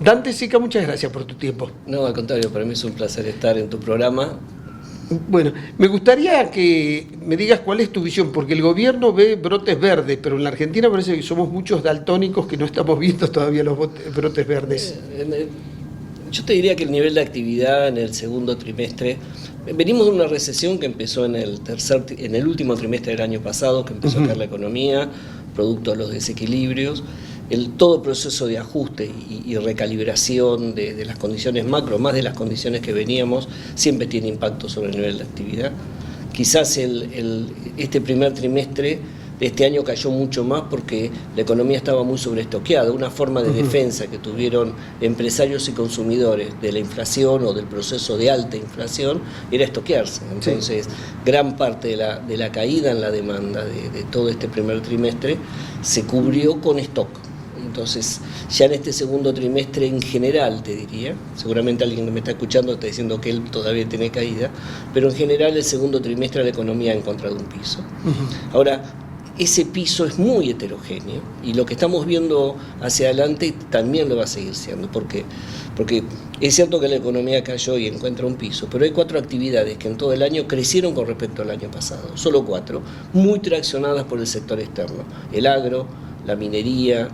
Dante Sica, muchas gracias por tu tiempo. No, al contrario, para mí es un placer estar en tu programa. Bueno, me gustaría que me digas cuál es tu visión, porque el gobierno ve brotes verdes, pero en la Argentina parece que somos muchos daltónicos que no estamos viendo todavía los brotes verdes. Yo te diría que el nivel de actividad en el segundo trimestre, venimos de una recesión que empezó en el último trimestre del año pasado, que empezó a caer la economía, producto de los desequilibrios. Todo proceso de ajuste y recalibración de las condiciones macro, más de las condiciones que veníamos, siempre tiene impacto sobre el nivel de actividad. Quizás este primer trimestre de este año cayó mucho más porque la economía estaba muy sobreestoqueada. Una forma de defensa que tuvieron empresarios y consumidores de la inflación o del proceso de alta inflación era estoquearse. Entonces, gran parte de la caída en la demanda de todo este primer trimestre se cubrió con stock. Entonces, ya en este segundo trimestre en general, te diría, seguramente alguien que me está escuchando está diciendo que él todavía tiene caída, pero en general el segundo trimestre la economía ha encontrado un piso. Ahora, ese piso es muy heterogéneo y lo que estamos viendo hacia adelante también lo va a seguir siendo. ¿Por qué? Porque es cierto que la economía cayó y encuentra un piso, pero hay 4 actividades que en todo el año crecieron con respecto al año pasado, solo 4, muy traccionadas por el sector externo: el agro, la minería,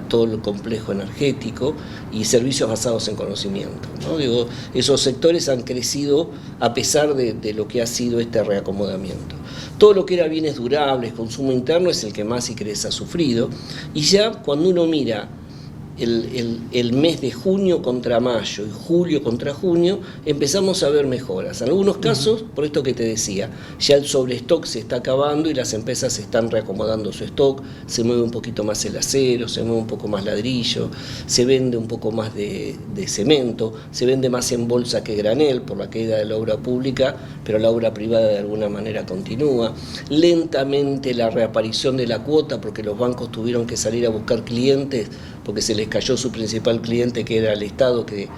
todo el complejo energético y servicios basados en conocimiento, ¿no? Digo, esos sectores han crecido a pesar de lo que ha sido este reacomodamiento. Todo lo que era bienes durables, consumo interno, es el que más, si querés, ha sufrido. Y ya cuando uno mira el mes de junio contra mayo y julio contra junio, empezamos a ver mejoras. En algunos casos, por esto que te decía, ya el sobrestock se está acabando y las empresas están reacomodando su stock, se mueve un poquito más el acero, se mueve un poco más ladrillo, se vende un poco más de cemento, se vende más en bolsa que granel por la caída de la obra pública, pero la obra privada de alguna manera continúa. Lentamente la reaparición de la cuota, porque los bancos tuvieron que salir a buscar clientes porque se les cayó su principal cliente, que era el Estado, que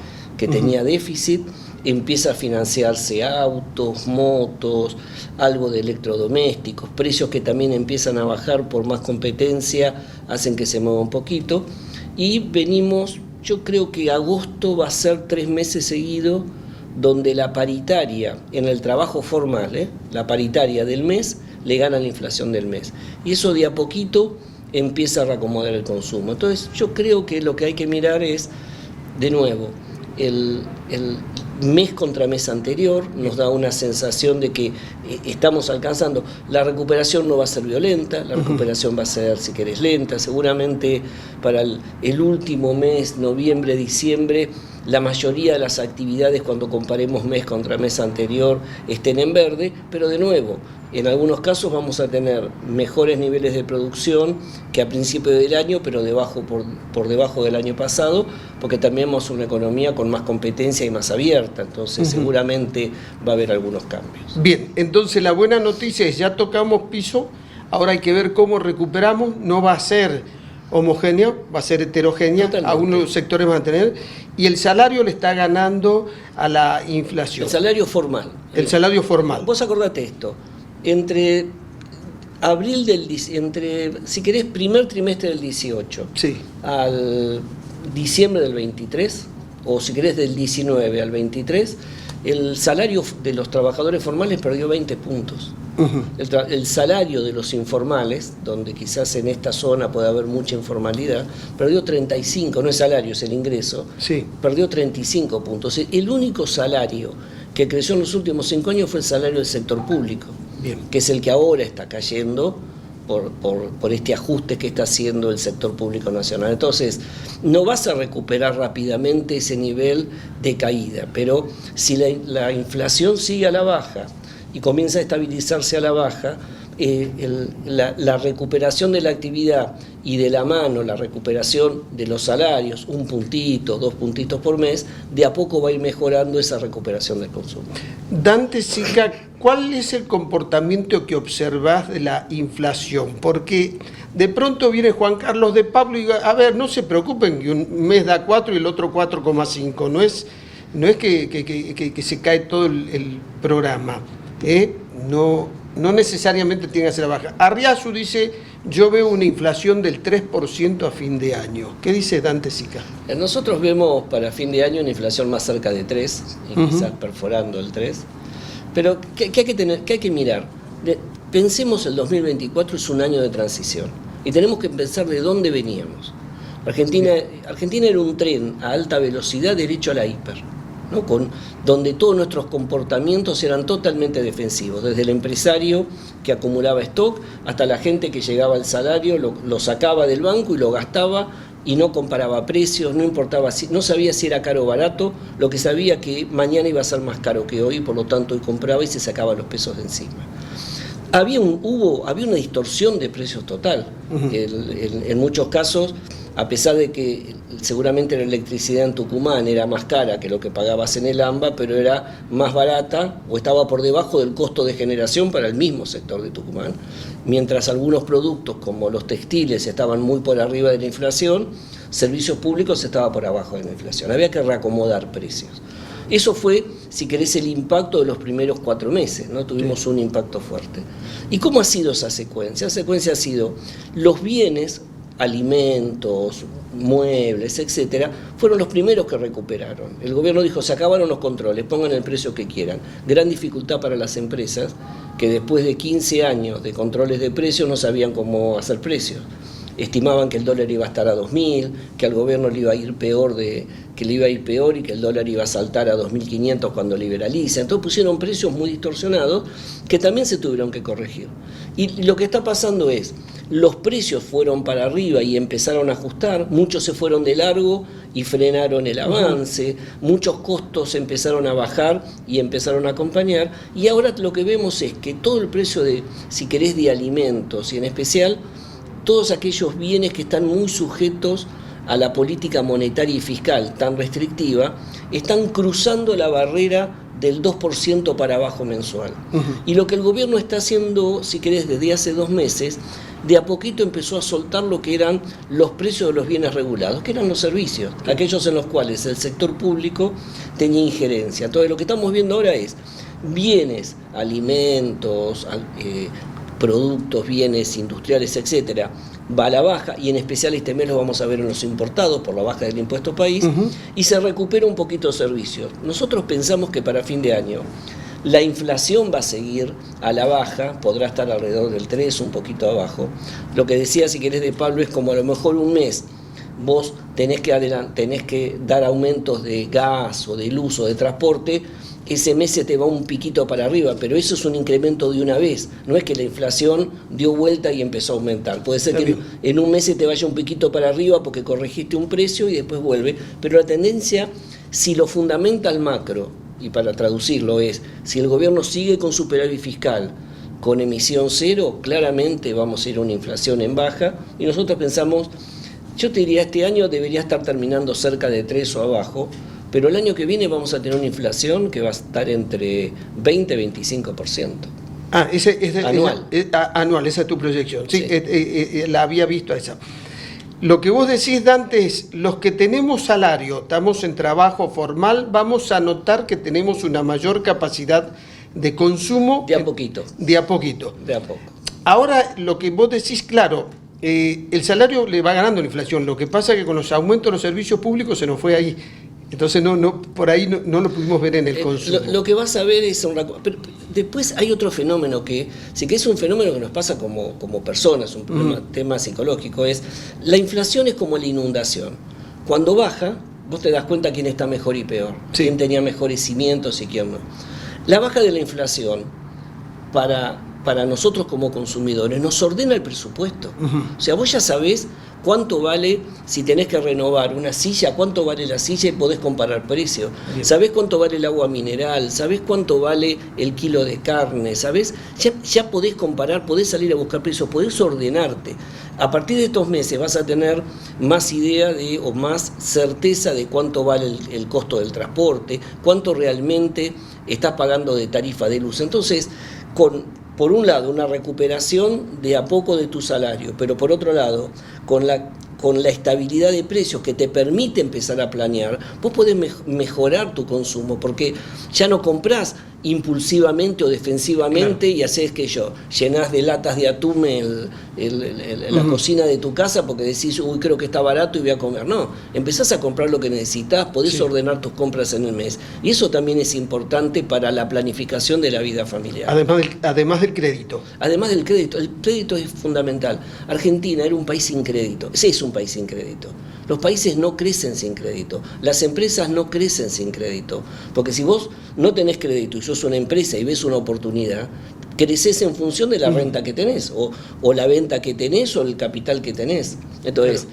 tenía déficit. Empieza a financiarse autos, motos, algo de electrodomésticos, precios que también empiezan a bajar por más competencia, hacen que se mueva un poquito. Y venimos, yo creo que agosto va a ser 3 meses seguidos donde la paritaria en el trabajo formal, la paritaria del mes, le gana la inflación del mes. Y eso de a poquito empieza a reacomodar el consumo. Entonces yo creo que lo que hay que mirar es, de nuevo, el mes contra mes anterior nos da una sensación de que estamos alcanzando. La recuperación no va a ser violenta, la recuperación va a ser, si querés, lenta. Seguramente para el último mes, noviembre, diciembre, la mayoría de las actividades, cuando comparemos mes contra mes anterior, estén en verde, pero de nuevo, en algunos casos vamos a tener mejores niveles de producción que a principio del año, pero por debajo del año pasado, porque también tenemos una economía con más competencia y más abierta, entonces seguramente va a haber algunos cambios. Bien, entonces la buena noticia es, ya tocamos piso, ahora hay que ver cómo recuperamos. No va a ser homogéneo, va a ser heterogénea. Totalmente. Algunos sectores van a tener, y el salario le está ganando a la inflación. El salario formal. El salario formal. Vos acordate esto, entre si querés, primer trimestre del 18 sí, al diciembre del 23, o si querés del 19 al 23, el salario de los trabajadores formales perdió 20 puntos. El salario de los informales, donde quizás en esta zona puede haber mucha informalidad, perdió 35, no es salario, es el ingreso, sí, perdió 35 puntos. El único salario que creció en los últimos 5 años fue el salario del sector público, bien, que es el que ahora está cayendo por este ajuste que está haciendo el sector público nacional. Entonces, no vas a recuperar rápidamente ese nivel de caída, pero si la inflación sigue a la baja y comienza a estabilizarse a la baja, la recuperación de la actividad y de la mano la recuperación de los salarios, 1 puntito, 2 puntitos por mes, de a poco va a ir mejorando esa recuperación del consumo. Dante Sica, ¿cuál es el comportamiento que observás de la inflación? Porque de pronto viene Juan Carlos de Pablo y dice, a ver, no se preocupen que un mes da 4 y el otro 4,5, no es que se cae todo el programa, no necesariamente tiene que ser la baja. Arriazu dice, yo veo una inflación del 3% a fin de año. ¿Qué dice Dante Sica? Nosotros vemos para fin de año una inflación más cerca de 3, y quizás perforando el 3. Pero ¿qué hay que mirar? Pensemos el 2024 es un año de transición y tenemos que pensar de dónde veníamos. Argentina era un tren a alta velocidad derecho a la hiper, ¿no? Donde todos nuestros comportamientos eran totalmente defensivos, desde el empresario que acumulaba stock hasta la gente que llegaba al salario, lo sacaba del banco y lo gastaba y no comparaba precios, no importaba, no sabía si era caro o barato, lo que sabía que mañana iba a ser más caro que hoy, por lo tanto hoy compraba y se sacaba los pesos de encima. Había una distorsión de precios total. En muchos casos, a pesar de que seguramente la electricidad en Tucumán era más cara que lo que pagabas en el AMBA, pero era más barata o estaba por debajo del costo de generación para el mismo sector de Tucumán, mientras algunos productos como los textiles estaban muy por arriba de la inflación, servicios públicos estaban por abajo de la inflación. Había que reacomodar precios. Eso fue, si querés, el impacto de los primeros 4 meses, ¿no? Tuvimos un impacto fuerte. ¿Y cómo ha sido esa secuencia? Esa secuencia ha sido los bienes, alimentos, muebles, etcétera, fueron los primeros que recuperaron. El gobierno dijo, se acabaron los controles, pongan el precio que quieran. Gran dificultad para las empresas que después de 15 años de controles de precios no sabían cómo hacer precios. Estimaban que el dólar iba a estar a 2.000, que al gobierno le iba a ir peor y que el dólar iba a saltar a 2.500 cuando liberaliza. Entonces pusieron precios muy distorsionados que también se tuvieron que corregir. Y lo que está pasando es, los precios fueron para arriba y empezaron a ajustar, muchos se fueron de largo y frenaron el avance, muchos costos empezaron a bajar y empezaron a acompañar, y ahora lo que vemos es que todo el precio de, si querés, de alimentos, y en especial todos aquellos bienes que están muy sujetos a la política monetaria y fiscal tan restrictiva, están cruzando la barrera del 2% para abajo mensual. Y lo que el gobierno está haciendo, si querés, desde hace 2 meses, de a poquito empezó a soltar lo que eran los precios de los bienes regulados, que eran los servicios, aquellos en los cuales el sector público tenía injerencia. Entonces lo que estamos viendo ahora es bienes, alimentos, productos, bienes industriales, etcétera, va a la baja, y en especial este mes lo vamos a ver en los importados por la baja del impuesto país, y se recupera un poquito servicios. Nosotros pensamos que para fin de año la inflación va a seguir a la baja, podrá estar alrededor del 3, un poquito abajo. Lo que decía, si querés, de Pablo, es como a lo mejor un mes vos tenés que dar aumentos de gas o de luz o de transporte, ese mes se te va un piquito para arriba, pero eso es un incremento de una vez, no es que la inflación dio vuelta y empezó a aumentar. Puede ser que en un mes se te vaya un piquito para arriba porque corregiste un precio y después vuelve, pero la tendencia, si lo fundamenta el macro, y para traducirlo es, si el gobierno sigue con superávit fiscal, con emisión cero, claramente vamos a ir a una inflación en baja, y nosotros pensamos, yo te diría, este año debería estar terminando cerca de 3 o abajo, pero el año que viene vamos a tener una inflación que va a estar entre 20 y 25%. Anual. Anual, esa es tu proyección. Sí. La había visto esa. Lo que vos decís, Dante, es los que tenemos salario, estamos en trabajo formal, vamos a notar que tenemos una mayor capacidad de consumo. De a poquito. De a poquito. De a poco. Ahora, lo que vos decís, claro, el salario le va ganando la inflación. Lo que pasa es que con los aumentos de los servicios públicos se nos fue ahí. Entonces por ahí no lo pudimos ver en el consumo. Lo que vas a ver es pero después hay otro fenómeno que sí que es un fenómeno que nos pasa como personas, un tema psicológico, es la inflación es como la inundación. Cuando baja, vos te das cuenta quién está mejor y peor, quién tenía mejores cimientos y quién no. La baja de la inflación para nosotros como consumidores nos ordena el presupuesto. O sea, vos ya sabés cuánto vale, si tenés que renovar una silla, cuánto vale la silla y podés comparar precios. Sabés cuánto vale el agua mineral, sabés cuánto vale el kilo de carne, sabés, ya podés comparar, podés salir a buscar precios, podés ordenarte. A partir de estos meses vas a tener más idea o más certeza de cuánto vale el costo del transporte, cuánto realmente estás pagando de tarifa de luz. Entonces, por un lado, una recuperación de a poco de tu salario, pero por otro lado, con la estabilidad de precios que te permite empezar a planear, vos podés mejorar tu consumo, porque ya no comprás impulsivamente o defensivamente, claro, y haces que llenás de latas de atún la cocina de tu casa porque decís, uy, creo que está barato y voy a comer. No, empezás a comprar lo que necesitas, podés ordenar tus compras en el mes. Y eso también es importante para la planificación de la vida familiar. Además del crédito. Además del crédito, el crédito es fundamental. Argentina era un país sin crédito, es un país sin crédito. Los países no crecen sin crédito, las empresas no crecen sin crédito, porque si vos no tenés crédito y sos una empresa y ves una oportunidad, creces en función de la renta que tenés, o la venta que tenés, o el capital que tenés. Entonces,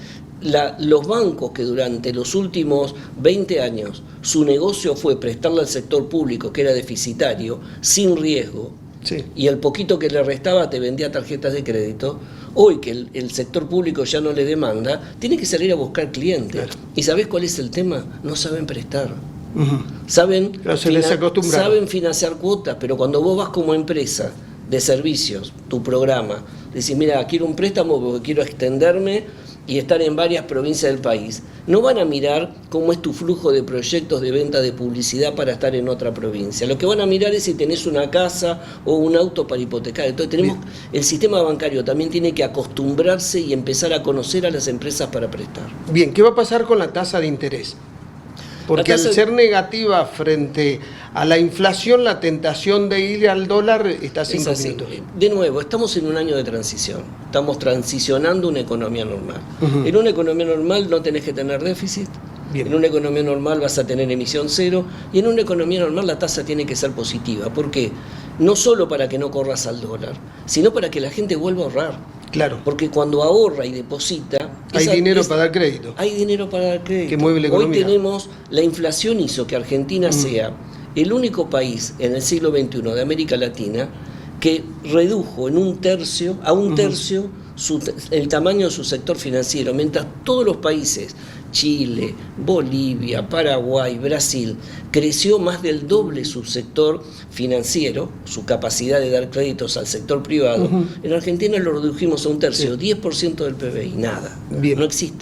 los bancos que durante los últimos 20 años su negocio fue prestarle al sector público, que era deficitario, sin riesgo, y el poquito que le restaba te vendía tarjetas de crédito. Hoy que el sector público ya no le demanda, tiene que salir a buscar clientes. Claro. ¿Y sabés cuál es el tema? No saben prestar. Saben financiar cuotas, pero cuando vos vas como empresa de servicios, tu programa, decís, mira, quiero un préstamo porque quiero extenderme y estar en varias provincias del país, no van a mirar cómo es tu flujo de proyectos de venta de publicidad para estar en otra provincia. Lo que van a mirar es si tenés una casa o un auto para hipotecar. Entonces el sistema bancario también tiene que acostumbrarse y empezar a conocer a las empresas para prestar. Bien, ¿qué va a pasar con la tasa de interés? Porque al ser negativa frente a la inflación, la tentación de ir al dólar está 5 minutos. De nuevo, estamos en un año de transición. Estamos transicionando una economía normal. En una economía normal no tenés que tener déficit. Bien. En una economía normal vas a tener emisión cero. Y en una economía normal la tasa tiene que ser positiva. ¿Por qué? No solo para que no corras al dólar, sino para que la gente vuelva a ahorrar. Claro. Porque cuando ahorra y deposita... Hay dinero para dar crédito. Hay dinero para dar crédito. Que mueve la economía. Hoy la inflación hizo que Argentina sea el único país en el siglo XXI de América Latina que redujo en un tercio el tamaño de su sector financiero, mientras todos los países, Chile, Bolivia, Paraguay, Brasil, creció más del doble su sector financiero, su capacidad de dar créditos al sector privado. En Argentina lo redujimos a un tercio, 10% del PBI, nada. Bien. No existe.